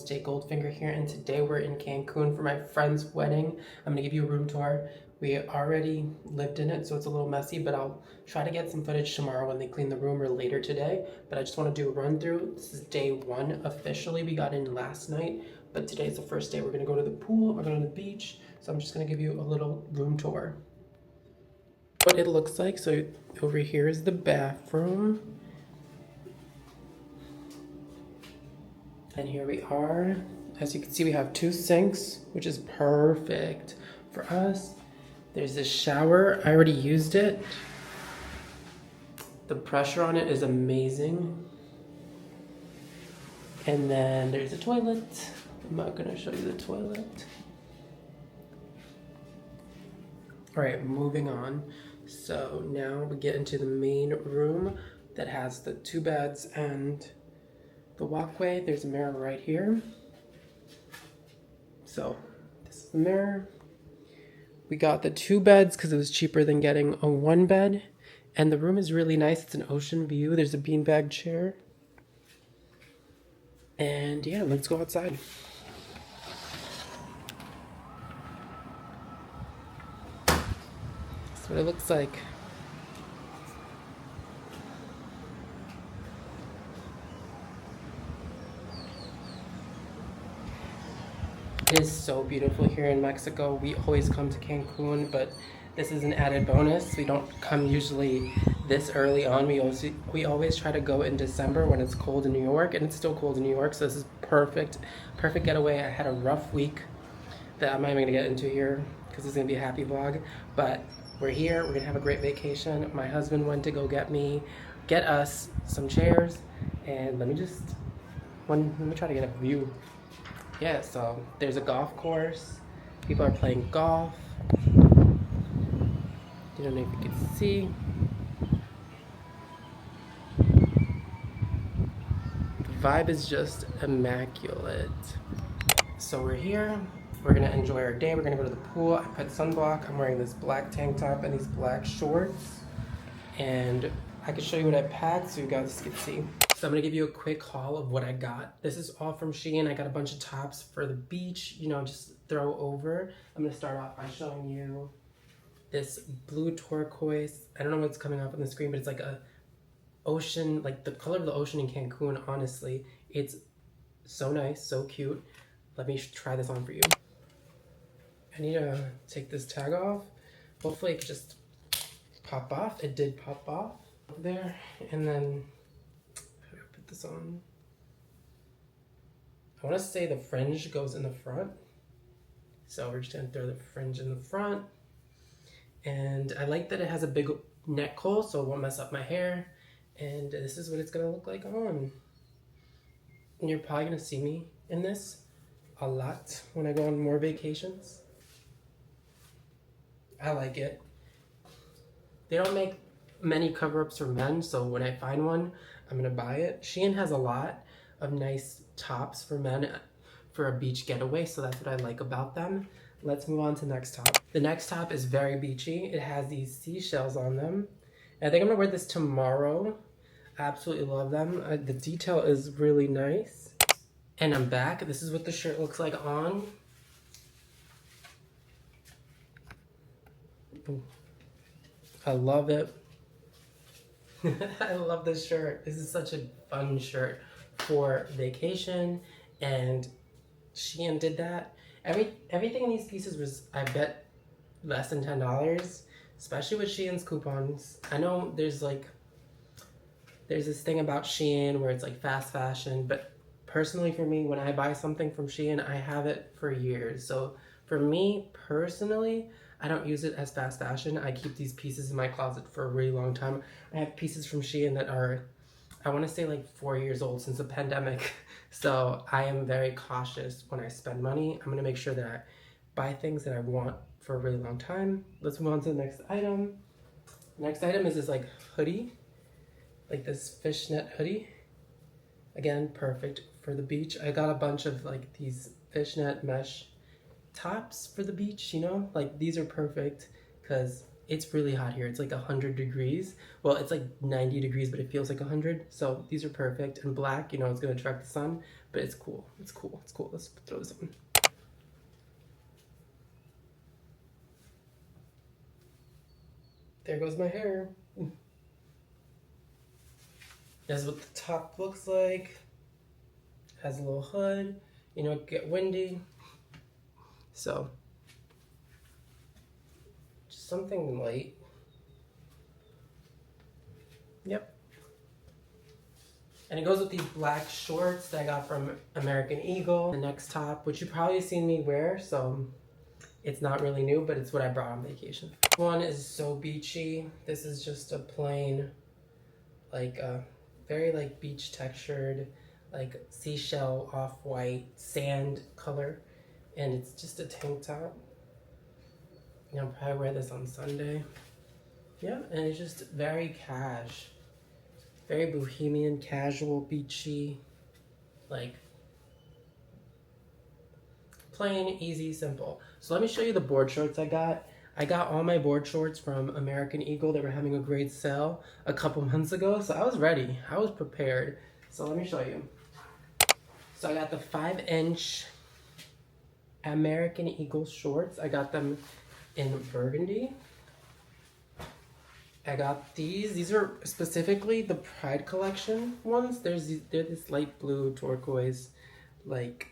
it's Jake Goldfinger here, and today we're in Cancun for my friend's wedding. I'm gonna give you a room tour. We already lived in it, so it's a little messy, but I'll try to get some footage tomorrow when they clean the room or later today. But I just want to do a run through. This is day one officially. We got in last night, but today's the first day. We're gonna go to the pool, we're going to the beach, so I'm just gonna give you a little room tour. What it looks like, so over here is the bathroom. And here we are. As you can see, we have 2 sinks, which is perfect for us. There's this shower. I already used it. The pressure on it is amazing. And then there's a toilet. I'm not gonna show you the toilet. All right, moving on. So now we get into the main room that has the 2 beds and the walkway. There's a mirror right here. So this is the mirror. We got the 2 beds because it was cheaper than getting a 1 bed. And the room is really nice. It's an ocean view. There's a beanbag chair. And yeah, let's go outside. That's what it looks like. It is so beautiful here in Mexico. We always come to Cancun, but this is an added bonus. We don't come usually this early on. We always try to go in December when it's cold in New York, and it's still cold in New York, so this is perfect getaway. I had a rough week that I'm not even gonna get into here because it's gonna be a happy vlog, but we're here. We're gonna have a great vacation. My husband went to go get us some chairs, and let me try to get a view. Yeah, so there's a golf course. People are playing golf. I don't know if you can see. The vibe is just immaculate. So we're here. We're gonna enjoy our day. We're gonna go to the pool. I put sunblock. I'm wearing this black tank top and these black shorts. And I can show you what I packed so you guys can see. So I'm gonna give you a quick haul of what I got. This is all from Shein. I got a bunch of tops for the beach, you know, just throw over. I'm gonna start off by showing you this blue turquoise. I don't know what's coming up on the screen, but it's like a ocean, like the color of the ocean in Cancun, honestly. It's so nice, so cute. Let me try this on for you. I need to take this tag off. Hopefully it could just pop off. It did pop off there, and then put this on. I want to say the fringe goes in the front, so we're just gonna throw the fringe in the front. And I like that it has a big neck hole, so it won't mess up my hair. And this is what it's gonna look like on. And you're probably gonna see me in this a lot when I go on more vacations. I like it. They don't make many cover-ups for men, so when I find one, I'm gonna buy it. Shein has a lot of nice tops for men for a beach getaway, so that's what I like about them. Let's move on to the next top. The next top is very beachy. It has these seashells on them. And I think I'm gonna wear this tomorrow. I absolutely love them. The detail is really nice. And I'm back. This is what the shirt looks like on. I love it. I love this shirt. This is such a fun shirt for vacation, and Shein did that. Everything in these pieces was, I bet, less than $10, especially with Shein's coupons. I know there's this thing about Shein where it's like fast fashion, but personally for me, when I buy something from Shein, I have it for years. So for me personally, I don't use it as fast fashion. I keep these pieces in my closet for a really long time. I have pieces from Shein that are, I want to say like 4 years old since the pandemic. So I am very cautious when I spend money. I'm going to make sure that I buy things that I want for a really long time. Let's move on to the next item. The next item is this like hoodie, like this fishnet hoodie. Again, perfect for the beach. I got a bunch of like these fishnet mesh tops for the beach, you know, like these are perfect because it's really hot here. It's like 100 degrees. Well, it's like 90 degrees, but it feels like 100. So these are perfect. And black, you know, it's gonna attract the sun, but it's cool. It's cool. It's cool. Let's throw this on. There goes my hair. This is what the top looks like. Has a little hood. You know, get windy. So, just something light. Yep. And it goes with these black shorts that I got from American Eagle. The next top, which you've probably seen me wear, so it's not really new, but it's what I brought on vacation. One is so beachy. This is just a plain, like very like beach textured, like seashell off-white sand color. And it's just a tank top. And I'll probably wear this on Sunday. Yeah, and it's just very cash. Very bohemian, casual, beachy. Like, plain, easy, simple. So let me show you the board shorts I got. I got all my board shorts from American Eagle. They were having a great sale a couple months ago. So I was ready. I was prepared. So let me show you. So I got the 5-inch American Eagle shorts. I got them in burgundy. I got these. These are specifically the Pride collection ones. They're this light blue turquoise, like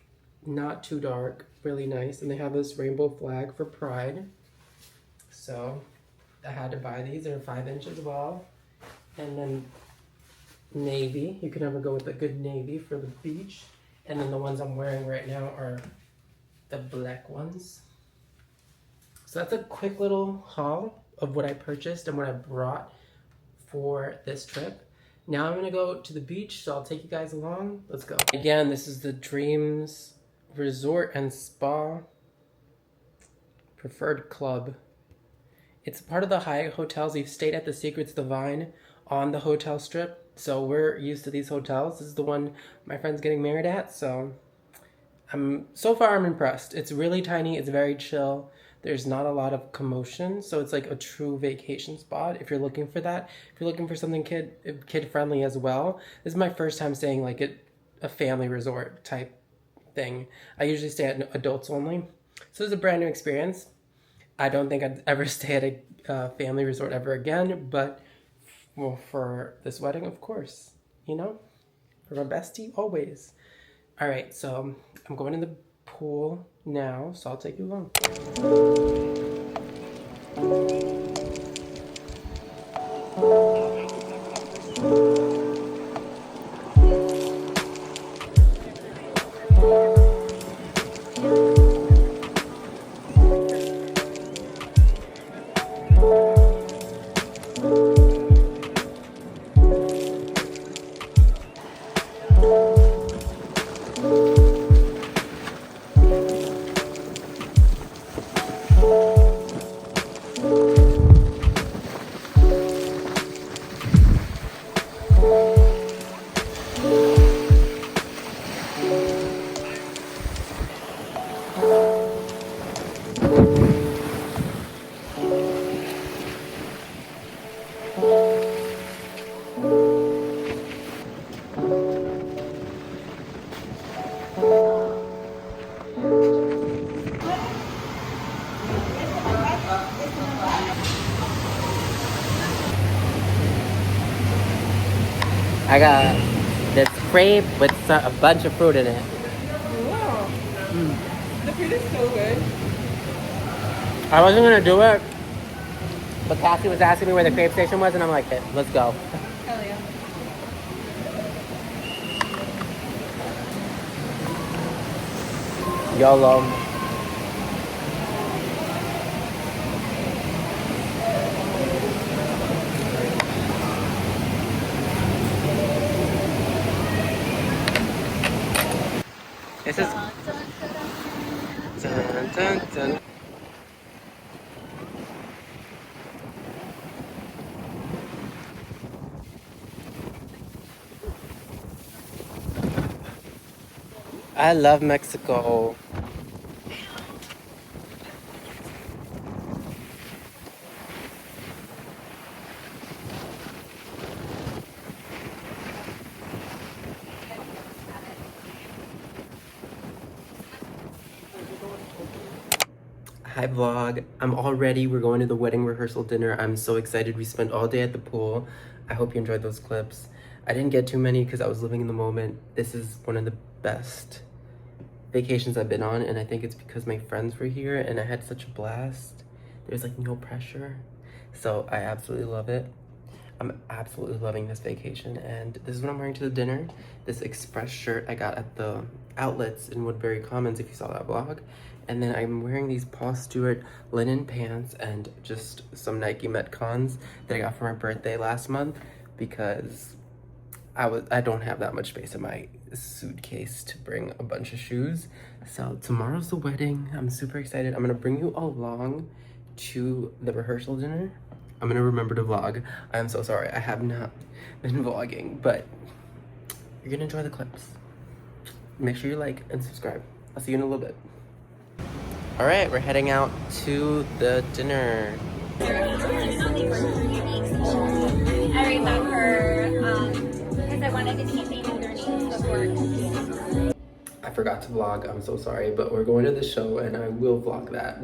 not too dark, really nice. And they have this rainbow flag for Pride. So I had to buy these. They're 5-inch as well. And then navy. You can never go with a good navy for the beach. And then the ones I'm wearing right now are the black ones. So that's a quick little haul of what I purchased and what I brought for this trip. Now I'm gonna go to the beach, so I'll take you guys along. Let's go. Again, this is the Dreams Resort and Spa Preferred Club. It's part of the Hyatt hotels. We've stayed at the Secrets Divine on the hotel strip, so we're used to these hotels. This is the one my friend's getting married at, so so far I'm impressed. It's really tiny, it's very chill. There's not a lot of commotion, so it's like a true vacation spot if you're looking for that. If you're looking for something kid-friendly as well. This is my first time staying like at a family resort type thing. I usually stay at adults only. So it's a brand new experience. I don't think I'd ever stay at a family resort ever again, but well, for this wedding, of course, you know, for my bestie, always. All right, so I'm going in the pool now, so I'll take you along. I got this crepe with a bunch of fruit in it. Wow. The food is so good. I wasn't gonna do it, but Cassie was asking me where the crepe station was, and I'm like, hey, let's go. Hell yeah. YOLO. This is... Dun, dun, dun. I love Mexico. Hi vlog, I'm all ready. We're going to the wedding rehearsal dinner. I'm so excited. We spent all day at the pool. I hope you enjoyed those clips. I didn't get too many because I was living in the moment. This is one of the best vacations I've been on, and I think it's because my friends were here and I had such a blast. There's like no pressure. So I absolutely love it. I'm absolutely loving this vacation, and this is what I'm wearing to the dinner. This express shirt I got at the outlets in Woodbury Commons, if you saw that vlog. And then I'm wearing these Paul Stewart linen pants and just some Nike Metcons that I got for my birthday last month because I don't have that much space in my suitcase to bring a bunch of shoes. So tomorrow's the wedding. I'm super excited. I'm gonna bring you along to the rehearsal dinner. I'm gonna remember to vlog. I'm so sorry, I have not been vlogging, but you're gonna enjoy the clips. Make sure you like and subscribe. I'll see you in a little bit. All right, we're heading out to the dinner. I remember because I wanted to keep naming their names before. I forgot to vlog, I'm so sorry, but we're going to the show and I will vlog that.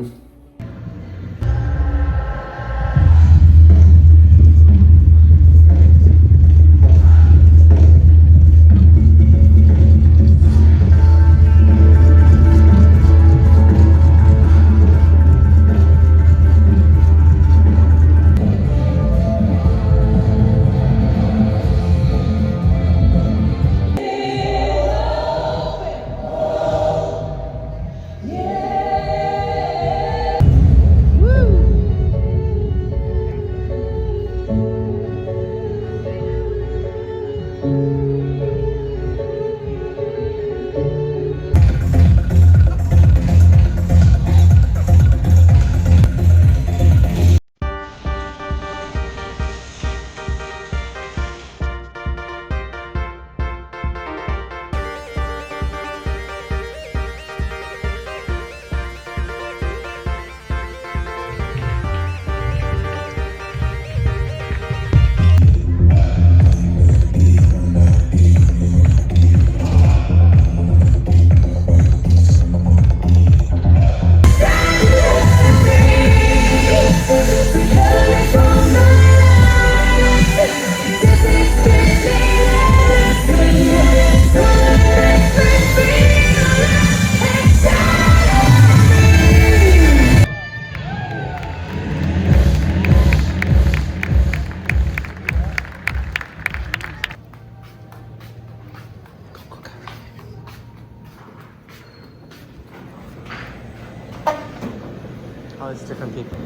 Oh, it's different people.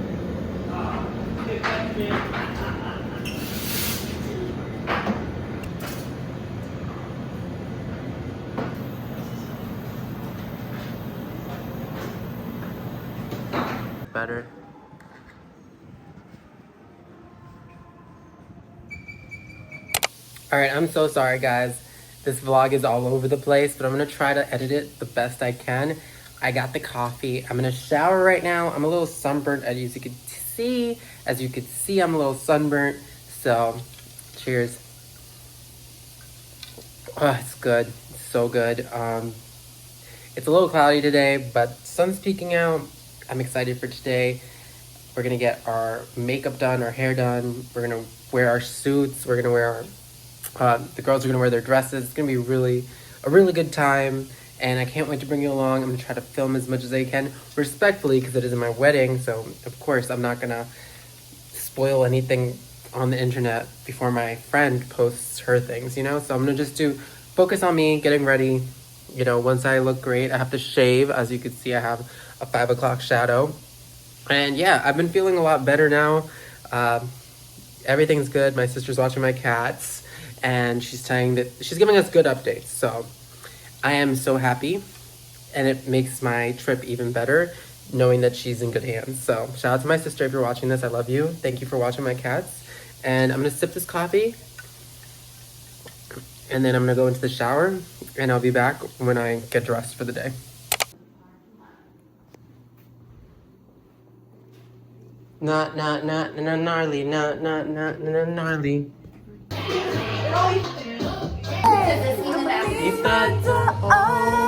Better. All right, I'm so sorry, guys. This vlog is all over the place, but I'm gonna try to edit it the best I can. I got the coffee. I'm gonna shower right now. I'm a little sunburnt, as you could see. As you could see, I'm a little sunburnt. So, cheers. Oh, it's good. It's so good. It's a little cloudy today, but sun's peeking out. I'm excited for today. We're gonna get our makeup done, our hair done. We're gonna wear our suits. We're gonna wear our, the girls are gonna wear their dresses. It's gonna be a really good time, and I can't wait to bring you along. I'm gonna try to film as much as I can, respectfully, because it is my wedding. So of course I'm not gonna spoil anything on the internet before my friend posts her things, you know? So I'm gonna just focus on me getting ready. You know, once I look great, I have to shave. As you can see, I have a 5 o'clock shadow. And yeah, I've been feeling a lot better now. Everything's good. My sister's watching my cats, and she's giving us good updates. So I am so happy, and it makes my trip even better knowing that she's in good hands. So shout out to my sister if you're watching this. I love you. Thank you for watching my cats. And I'm gonna sip this coffee, and then I'm gonna go into the shower, and I'll be back when I get dressed for the day. Not gnarly, not gnarly. If that's all